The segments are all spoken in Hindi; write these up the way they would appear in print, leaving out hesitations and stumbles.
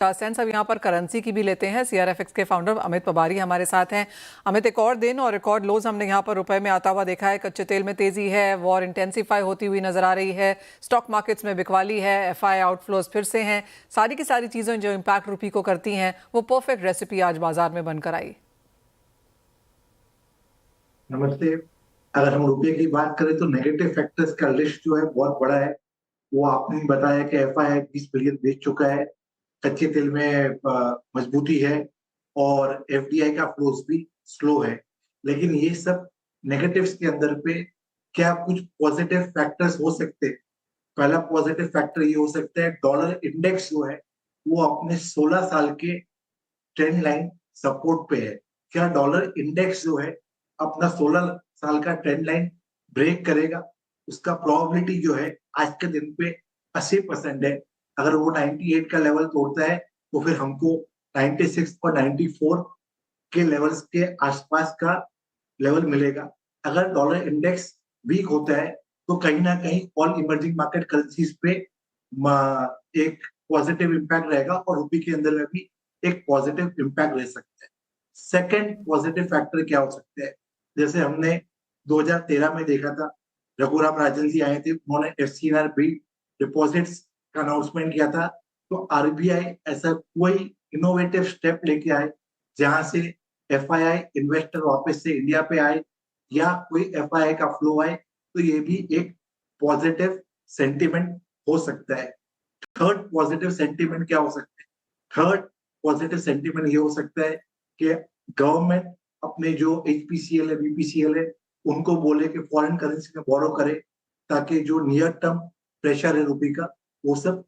सेंस अब यहाँ पर करेंसी की भी लेते हैं। CRFX के फाउंडर अमित पबारी हमारे साथ हैं। अमित, एक और दिन और रिकॉर्ड लोज हमने यहाँ पर रुपए में आता हुआ देखा है। कच्चे तेल में तेजी है, वॉर इंटेंसिफाई होती हुई नजर आ रही है, स्टॉक मार्केट्स में बिकवाली है, FI आउटफ्लोज फिर से हैं। सारी की सारी चीजें जो इम्पैक्ट रुपी को करती हैं वो परफेक्ट रेसिपी आज बाजार में बनकर आई। नमस्ते। अगर हम रुपये की बात करें तो नेगेटिव फैक्टर्स का लिस्ट जो है बहुत बड़ा है। वो आपने बताया कि FI 20 बिलियन बेच चुका है, कच्चे तेल में मजबूती है और FDI का फ्लोज भी स्लो है। लेकिन ये सब नेगेटिव्स के अंदर पे क्या कुछ पॉजिटिव फैक्टर्स हो सकते हैं? पहला पॉजिटिव फैक्टर ये हो सकता है, डॉलर इंडेक्स जो है वो अपने 16 साल के ट्रेंड लाइन सपोर्ट पे है। क्या डॉलर इंडेक्स जो है अपना 16 साल का ट्रेंड लाइन ब्रेक करेगा? उसका प्रोबेबिलिटी जो है आज के दिन पे 80% है। अगर वो 98 का लेवल तोड़ता है तो फिर हमको 96 और 94 के लेवल्स के आसपास का लेवल मिलेगा। अगर डॉलर इंडेक्स वीक होता है तो कहीं ना कहीं ऑल इमर्जिंग मार्केट करेंसीज पे एक पॉजिटिव इम्पैक्ट रहेगा और रुपये के अंदर में भी एक पॉजिटिव इम्पैक्ट रह सकता है। सेकंड पॉजिटिव फैक्टर क्या हो सकता है? जैसे हमने 2013 में देखा था, रघुराम राजन जी आए थे, उन्होंने FCNR बिल डिपॉजिट्स का अनाउंसमेंट किया था। तो RBI ऐसा कोई इनोवेटिव स्टेप लेके आए जहां से FII इन्वेस्टर वापस से इंडिया पे आए या कोई FII का फ्लो आए, तो ये भी एक पॉजिटिव सेंटिमेंट हो सकता है। थर्ड पॉजिटिव सेंटिमेंट क्या हो सकता है? थर्ड पॉजिटिव सेंटिमेंट ये हो सकता है कि गवर्नमेंट अपने जो HPCL है, BPCL है, उनको बोले कि फॉरेन करेंसी में बोरो करे ताकि जो नियर टर्म प्रेशर है रुपये का वो सब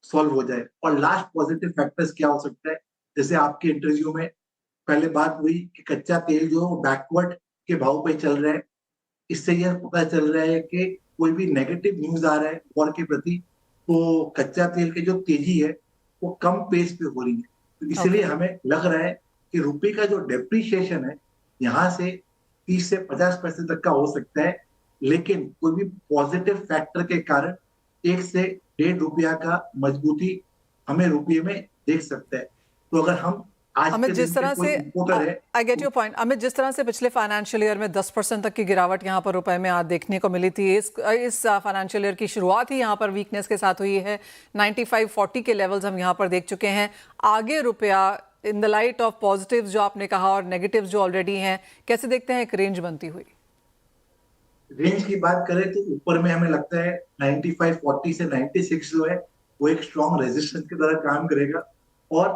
सॉल्व हो जाए। और लास्ट पॉजिटिव फैक्टर्स क्या हो सकता है? जैसे आपके इंटरव्यू में पहले बात हुई कि कच्चा तेल जो बैकवर्ड के भाव पे चल रहा है, इससे यह पता चल रहा है कि कोई भी नेगेटिव न्यूज आ रहा है वॉर के प्रति तो कच्चा तेल की जो तेजी है वो कम पेस पे हो रही है। तो इसलिए हमें लग रहा है कि रुपये का जो डेप्रिसिएशन है यहाँ से 30 से 50% तक का हो सकता है। लेकिन कोई भी पॉजिटिव फैक्टर के कारण 1 से 1.5 रुपया का मजबूती हमें रुपये में देख सकता है। तो अगर हम आज अमित, के जिस दिन तरह पे कोई से इंपोर्टर है, I get your point Amit, जिस तरह से पिछले फाइनेंशियल ईयर में 10% तक की गिरावट यहाँ पर रुपए में आज देखने को मिली थी, इस फाइनेंशियल ईयर की शुरुआत ही यहाँ पर वीकनेस के साथ हुई है। 95-40 के लेवल्स हम यहाँ पर देख चुके हैं। आगे रुपया in the light of positives जो आपने कहा और नेगेटिव्स जो ऑलरेडी हैं, कैसे देखते हैं एक रेंज बनती हुई? रेंज की बात करें तो ऊपर में हमें लगता है 95-40 से 96 जो है वो एक स्ट्रॉन्ग रेजिस्टेंस की तरह काम करेगा। और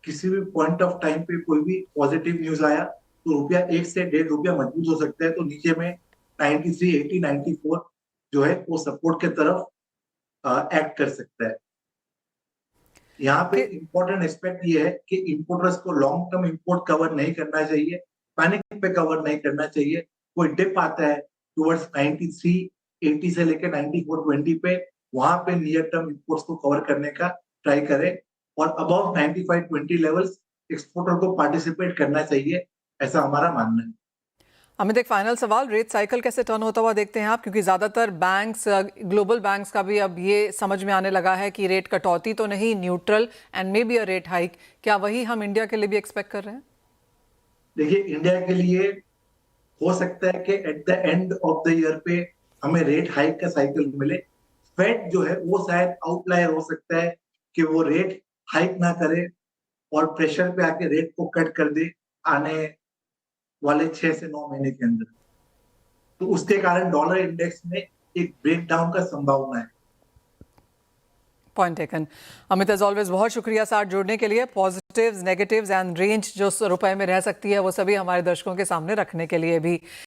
किसी भी पॉइंट ऑफ टाइम पे कोई भी पॉजिटिव न्यूज आया तो रुपया 1 से 1.5 रुपया मजबूत हो सकता है। तो नीचे में 93, 80, 94 जो है वो सपोर्ट के तरफ एक्ट कर सकता है। यहाँ पे इम्पोर्टेंट एस्पेक्ट ये है कि इंपोर्टर्स को लॉन्ग टर्म इंपोर्ट कवर नहीं करना चाहिए, पैनिक पे कवर नहीं करना चाहिए। कोई डिप आता है टुवर्ड्स 93-80 से लेकर 94-20 पे, वहां पे नियर टर्म इंपोर्ट्स को कवर करने का ट्राई करें और अबव 95-20 लेवल्स एक्सपोर्टर को पार्टिसिपेट करना चाहिए, ऐसा हमारा मानना है। अमित, एक फाइनल सवाल, रेट साइकिल कैसे टर्न होता हुआ देखते हैं आप? क्योंकि ज्यादातर बैंक्स, ग्लोबल बैंक्स का भी अब ये समझ में आने लगा है कि रेट कटौती तो नहीं, neutral and may be a rate hike. क्या वही हम इंडिया के लिए भी एक्सपेक्ट कर रहे हैं? देखिए, इंडिया के लिए हो सकता है कि at the end of the year पे हमें रेट हाइक का साइकिल मिले। फेड जो है वो शायद आउटलायर हो सकता है कि वो रेट हाइक ना करे और प्रेशर पे आके रेट को कट कर दे आने वाले 6 से 9 महीने के अंदर। तो उसके कारण डॉलर इंडेक्स में एक ब्रेकडाउन का संभावना है। Point taken. Amit, as always बहुत शुक्रिया साथ जुड़ने के लिए। पॉजिटिव्स, नेगेटिव्स एंड रेंज जो रुपए में रह सकती है वो सभी हमारे दर्शकों के सामने रखने के लिए भी।